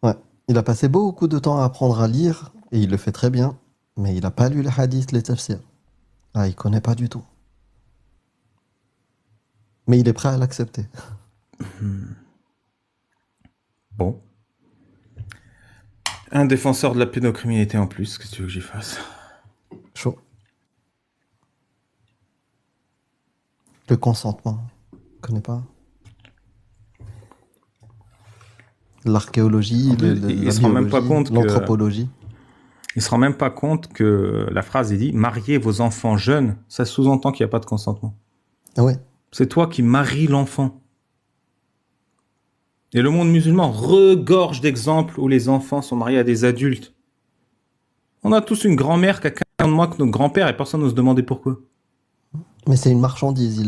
C: Ouais. Il a passé beaucoup de temps à apprendre à lire et il le fait très bien, mais il a pas lu les hadiths, les tafsirs. Ah, il connaît pas du tout. Mais il est prêt à l'accepter.
B: Bon. Un défenseur de la pédocriminalité en plus, qu'est-ce que tu veux que j'y fasse?
C: Chaud. Le consentement. Tu connais pas? L'archéologie,
B: En plus, il se rend même pas compte que-
C: l'anthropologie.
B: Il se rend même pas compte que la phrase est dit « Mariez vos enfants jeunes », ça sous-entend qu'il n'y a pas de consentement.
C: Ah ouais.
B: C'est toi qui maries l'enfant. Et le monde musulman regorge d'exemples où les enfants sont mariés à des adultes. On a tous une grand-mère qui a 40 ans de moins que notre grand-père et personne n'ose demander pourquoi.
C: Mais c'est une marchandise.